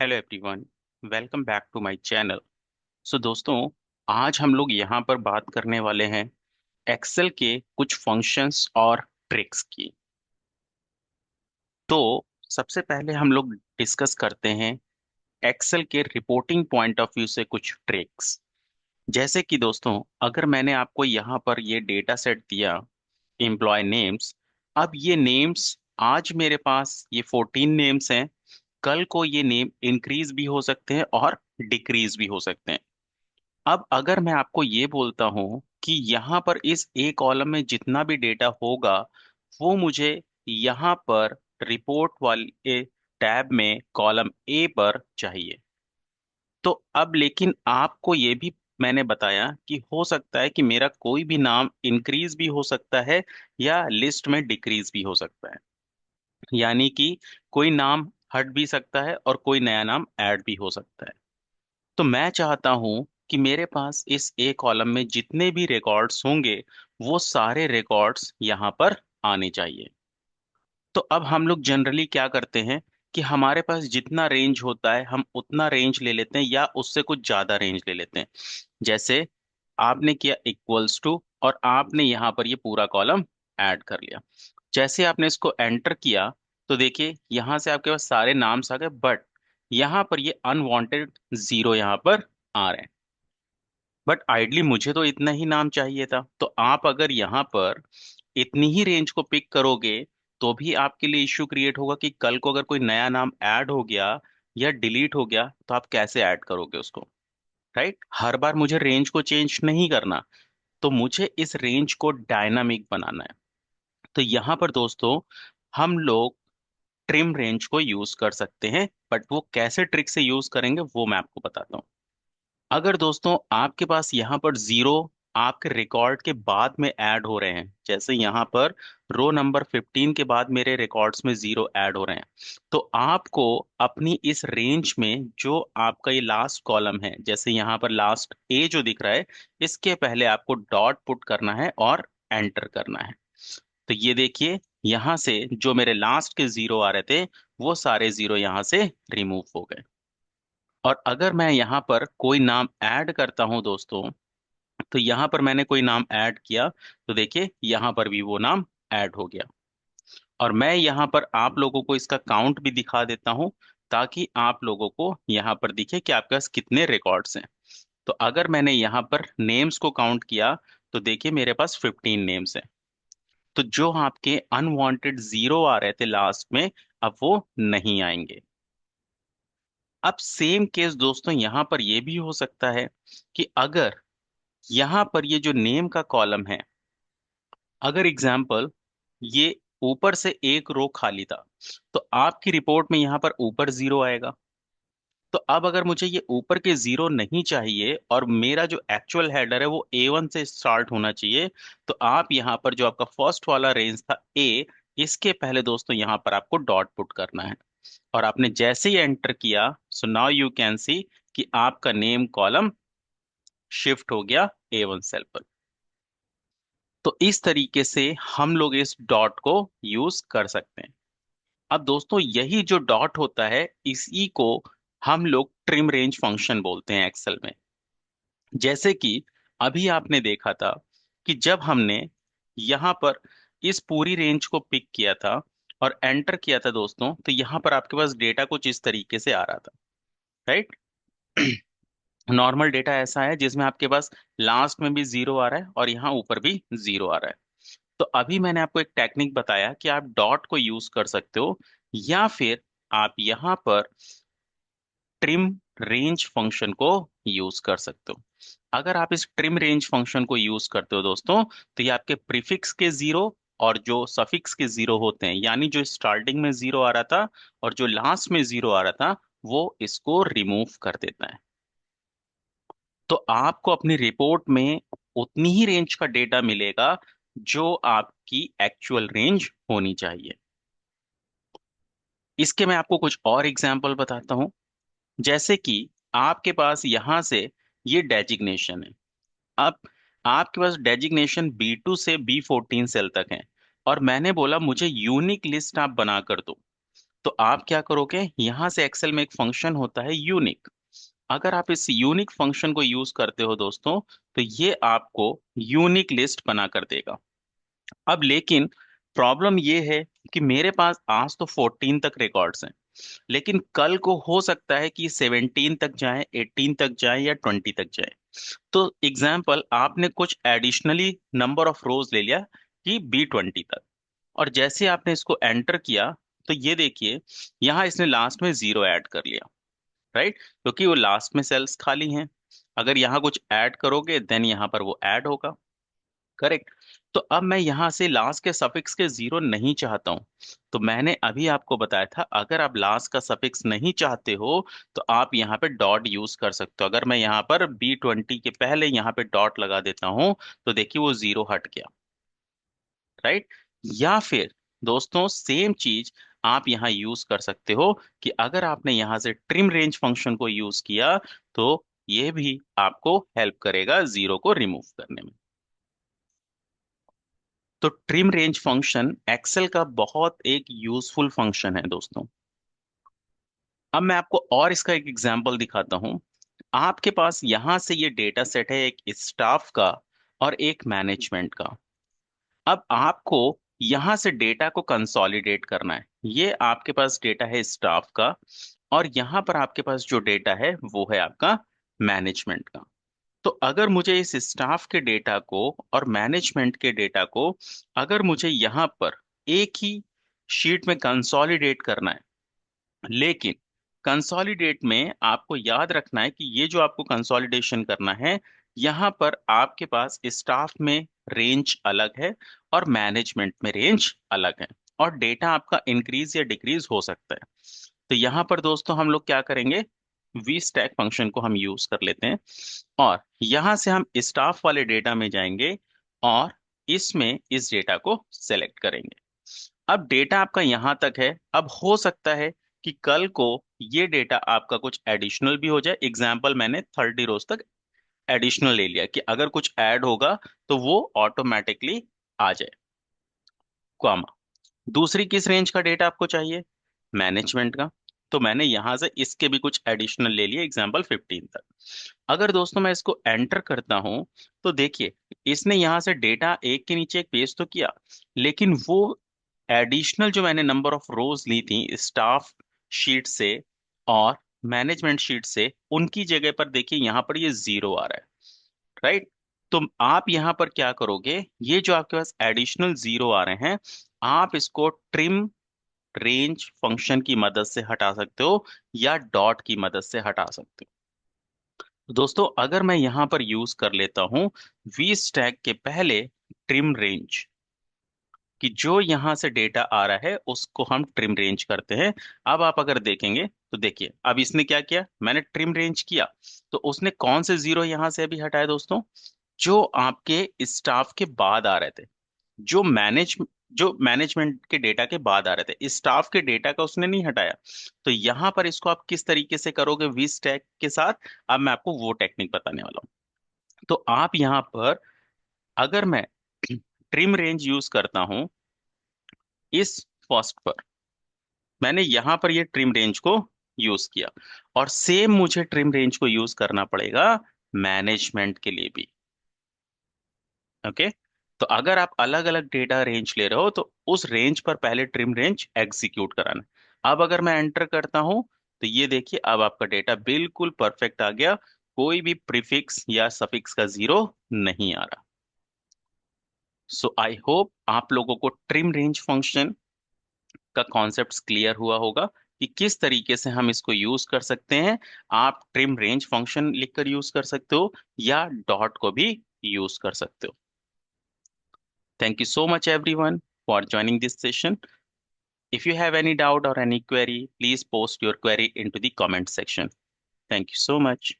Hello everyone. Welcome back to my channel. So दोस्तों, आज हम लोग यहाँ पर बात करने वाले हैं एक्सेल के कुछ फंक्शंस और ट्रिक्स की। तो सबसे पहले हम लोग डिस्कस करते हैं एक्सेल के रिपोर्टिंग पॉइंट ऑफ व्यू से कुछ ट्रिक्स। जैसे कि दोस्तों, अगर मैंने आपको यहाँ पर ये डेटा सेट दिया, एम्प्लॉय नेम्स। अब ये नेम्स, आज मेरे पास ये 14 नेम्स हैं। कल को ये नेम इंक्रीज भी हो सकते हैं और डिक्रीज भी हो सकते हैं। अब अगर मैं आपको ये बोलता हूं कि यहाँ पर इस ए कॉलम में जितना भी डेटा होगा वो मुझे यहाँ पर रिपोर्ट वाले टैब में कॉलम ए पर चाहिए। तो अब लेकिन आपको ये भी मैंने बताया कि हो सकता है कि मेरा कोई भी नाम इंक्रीज भी हो सकता है या लिस्ट में डिक्रीज भी हो सकता है। यानी कि कोई नाम हट भी सकता है और कोई नया नाम ऐड भी हो सकता है। तो मैं चाहता हूं कि मेरे पास इस ए कॉलम में जितने भी रिकॉर्ड्स होंगे वो सारे रिकॉर्ड्स यहाँ पर आने चाहिए। तो अब हम लोग जनरली क्या करते हैं कि हमारे पास जितना रेंज होता है हम उतना रेंज ले लेते हैं या उससे कुछ ज्यादा रेंज ले लेते हैं। जैसे आपने किया इक्वल्स टू और आपने यहाँ पर ये पूरा कॉलम ऐड कर लिया। जैसे आपने इसको एंटर किया तो देखिए यहाँ से आपके पास सारे नाम्स आ गए, बट यहाँ पर ये अनवांटेड जीरो यहाँ पर आ रहे हैं। बट आइडली मुझे तो इतना ही नाम चाहिए था। तो आप अगर यहाँ पर इतनी ही रेंज को पिक करोगे तो भी आपके लिए इश्यू क्रिएट होगा कि कल को अगर कोई नया नाम ऐड हो गया या डिलीट हो गया तो आप कैसे ऐड करोगे उसको। राइट, हर बार मुझे रेंज को चेंज नहीं करना। तो मुझे इस रेंज को डायनामिक बनाना है। तो यहाँ पर दोस्तों, हम लोग ट्रिम रेंज को यूज कर सकते हैं, बट वो कैसे ट्रिक से यूज करेंगे वो मैं आपको बताता हूँ। अगर दोस्तों आपके पास यहाँ पर जीरो आपके रिकॉर्ड के बाद में ऐड हो रहे हैं, जैसे यहाँ पर रो नंबर 15 के बाद मेरे रिकॉर्ड्स में जीरो ऐड हो रहे हैं, तो आपको अपनी इस रेंज में जो आपका ये लास्ट कॉलम है, जैसे यहाँ पर लास्ट ए जो दिख रहा है, इसके पहले आपको डॉट पुट करना है और एंटर करना है। तो ये देखिए, यहाँ से जो मेरे लास्ट के जीरो आ रहे थे वो सारे जीरो यहाँ से रिमूव हो गए। और अगर मैं यहाँ पर कोई नाम ऐड करता हूं दोस्तों, तो यहाँ पर मैंने कोई नाम ऐड किया तो देखिए यहाँ पर भी वो नाम ऐड हो गया। और मैं यहाँ पर आप लोगों को इसका काउंट भी दिखा देता हूँ ताकि आप लोगों को यहाँ पर दिखे कि आपके पास कितने रिकॉर्ड्स हैं। तो अगर मैंने यहाँ पर नेम्स को काउंट किया तो देखिए मेरे पास 15 नेम्स हैं। तो जो आपके अनवांटेड जीरो आ रहे थे लास्ट में, अब वो नहीं आएंगे। अब सेम केस दोस्तों यहाँ पर ये भी हो सकता है कि अगर यहाँ पर ये जो नेम का कॉलम है, अगर एग्जाम्पल ये ऊपर से एक रो खाली था तो आपकी रिपोर्ट में यहाँ पर ऊपर जीरो आएगा। तो अब अगर मुझे ये ऊपर के जीरो नहीं चाहिए और मेरा जो एक्चुअल हेडर है वो A1 से स्टार्ट होना चाहिए, तो आप यहाँ पर जो आपका फर्स्ट वाला रेंज था ए, इसके पहले दोस्तों यहाँ पर आपको डॉट पुट करना है। और आपने जैसे ही एंटर किया, so now you can see कि आपका नेम कॉलम शिफ्ट हो गया A1 सेल पर। तो इस तरीके से हम लोग इस डॉट को यूज कर सकते हैं। अब दोस्तों यही जो डॉट होता है इसी को हम लोग ट्रिम रेंज फंक्शन बोलते हैं एक्सेल में। जैसे कि अभी आपने देखा था कि जब हमने यहाँ पर इस पूरी रेंज को पिक किया था और एंटर किया था दोस्तों, तो यहाँ पर आपके पास डेटा कुछ इस तरीके से आ रहा था। राइट, नॉर्मल डेटा ऐसा है जिसमें आपके पास लास्ट में भी जीरो आ रहा है और यहाँ ऊपर भी जीरो आ रहा है। तो अभी मैंने आपको एक टेक्निक बताया कि आप डॉट को यूज कर सकते हो या फिर आप यहाँ पर ट्रिम रेंज फंक्शन को यूज कर सकते हो। अगर आप इस ट्रिम रेंज फंक्शन को यूज करते हो दोस्तों, तो ये आपके प्रीफिक्स के जीरो और जो सफिक्स के जीरो होते हैं, यानी जो स्टार्टिंग में जीरो आ रहा था और जो लास्ट में जीरो आ रहा था, वो इसको रिमूव कर देता है। तो आपको अपनी रिपोर्ट में उतनी ही रेंज का डेटा मिलेगा जो आपकी एक्चुअल रेंज होनी चाहिए। इसके मैं आपको कुछ और एग्जाम्पल बताता हूं। जैसे कि आपके पास यहां से ये डेजिग्नेशन है। अब आपके पास डेजिग्नेशन B2 से B14 सेल तक है और मैंने बोला मुझे यूनिक लिस्ट आप बना कर दो। तो आप क्या करोगे, यहां से एक्सेल में एक फंक्शन होता है यूनिक। अगर आप इस यूनिक फंक्शन को यूज करते हो दोस्तों, तो ये आपको यूनिक लिस्ट बना कर देगा। अब लेकिन प्रॉब्लम ये है कि मेरे पास आज तो 14 तक रिकॉर्ड्स हैं, लेकिन कल को हो सकता है कि 17 तक जाए, 18 तक जाए, या 20 तक जाए। तो एग्जाम्पल, आपने कुछ एडिशनली नंबर ऑफ रोज ले लिया कि B20 तक, और जैसे आपने इसको एंटर किया, तो ये देखिए यहाँ इसने लास्ट में जीरो ऐड कर लिया, राइट, क्योंकि वो लास्ट में सेल्स खाली हैं। अगर यहाँ कुछ ऐड करोगे देन यहाँ पर वो ऐड होगा, करेक्ट। तो अब मैं यहां से लास्ट के सफिक्स के जीरो नहीं चाहता हूं। तो मैंने अभी आपको बताया था, अगर आप लास्ट का सफिक्स नहीं चाहते हो, तो आप यहाँ पे डॉट यूज कर सकते हो। अगर मैं यहाँ पर B20 के पहले यहाँ पे डॉट लगा देता हूं, तो देखिए वो जीरो हट गया, राइट। या फिर दोस्तों सेम चीज आप यहाँ यूज कर सकते हो कि अगर आपने यहाँ से ट्रिम रेंज फंक्शन को यूज किया, तो ये भी आपको हेल्प करेगा जीरो को रिमूव करने में। तो ट्रिम रेंज फंक्शन एक्सेल का बहुत एक यूजफुल फंक्शन है दोस्तों। अब मैं आपको और इसका एक एग्जांपल दिखाता हूं। आपके पास यहां से ये डेटा सेट है, एक स्टाफ का और एक मैनेजमेंट का। अब आपको यहां से डेटा को कंसोलिडेट करना है। ये आपके पास डेटा है स्टाफ का, और यहां पर आपके पास जो डेटा है वो है आपका मैनेजमेंट का। तो अगर मुझे इस स्टाफ के डेटा को और मैनेजमेंट के डेटा को, अगर मुझे यहाँ पर एक ही शीट में कंसोलिडेट करना है, लेकिन कंसोलिडेट में आपको याद रखना है कि ये जो आपको कंसोलिडेशन करना है, यहाँ पर आपके पास स्टाफ में रेंज अलग है और मैनेजमेंट में रेंज अलग है, और डेटा आपका इंक्रीज या डिक्रीज हो सकता है। तो यहाँ पर दोस्तों हम लोग क्या करेंगे, वी स्टैक फंक्शन को हम यूज कर लेते हैं, और यहां से हम स्टाफ वाले डेटा में जाएंगे और इसमें इस डेटा को सेलेक्ट करेंगे। अब डेटा आपका यहां तक है। अब हो सकता है कि कल को ये डेटा आपका कुछ एडिशनल भी हो जाए। एग्जाम्पल, मैंने 30 रोज तक एडिशनल ले लिया कि अगर कुछ ऐड होगा तो वो ऑटोमेटिकली आ जाए, कॉमा। दूसरी किस रेंज का डेटा आपको चाहिए, मैनेजमेंट का। तो मैंने यहां से इसके भी कुछ एडिशनल ले लिए, एग्जाम्पल 15 तक। अगर दोस्तों मैं इसको एंटर करता हूं, तो देखिए इसने यहां से डेटा एक के नीचे एक पेस्ट तो किया, लेकिन वो एडिशनल जो मैंने नंबर ऑफ रोज ली थी स्टाफ शीट से और मैनेजमेंट शीट से, उनकी जगह पर देखिए यहाँ पर ये जीरो आ रहा है, राइट। तो आप यहाँ पर क्या करोगे, ये जो आपके पास एडिशनल जीरो आ रहे हैं, आप इसको ट्रिम रेंज फंक्शन की मदद से हटा सकते हो या डॉट की मदद से हटा सकते हो। तो दोस्तों अगर मैं यहां पर यूज कर लेता हूं वी स्टैक के पहले ट्रिम रेंज, कि जो यहां से डेटा आ रहा है उसको हम ट्रिम रेंज करते हैं। अब आप अगर देखेंगे तो देखिए अब इसने क्या किया, मैंने ट्रिम रेंज किया, तो उसने कौन से जीरो यहां से अभी हटाए दोस्तों, जो आपके स्टाफ के बाद आ रहे थे, जो मैनेजमेंट के डेटा के बाद आ रहे थे, स्टाफ के डेटा का उसने नहीं हटाया। तो यहां पर इसको आप किस तरीके से करोगे वी स्टैक के साथ, अब मैं आपको वो टेक्निक बताने वाला हूं। तो आप यहां पर, अगर मैं ट्रिम रेंज यूज करता हूं इस फर्स्ट पर, मैंने यहां पर ये ट्रिम रेंज को यूज किया, और सेम मुझे ट्रिम रेंज को यूज करना पड़ेगा मैनेजमेंट के लिए भी, ओके। तो अगर आप अलग अलग डेटा रेंज ले रहे हो, तो उस रेंज पर पहले ट्रिम रेंज एग्जीक्यूट कराना है। अब अगर मैं एंटर करता हूं, तो ये देखिए अब आपका डेटा बिल्कुल परफेक्ट आ गया, कोई भी प्रीफिक्स या सफिक्स का जीरो नहीं आ रहा। सो आई होप आप लोगों को ट्रिम रेंज फंक्शन का कॉन्सेप्ट क्लियर हुआ होगा कि किस तरीके से हम इसको यूज कर सकते हैं। आप ट्रिम रेंज फंक्शन लिखकर यूज कर सकते हो या डॉट को भी यूज कर सकते हो। Thank you so much, everyone, for joining this session. If you have any doubt or any query, please post your query into the comment section. Thank you so much.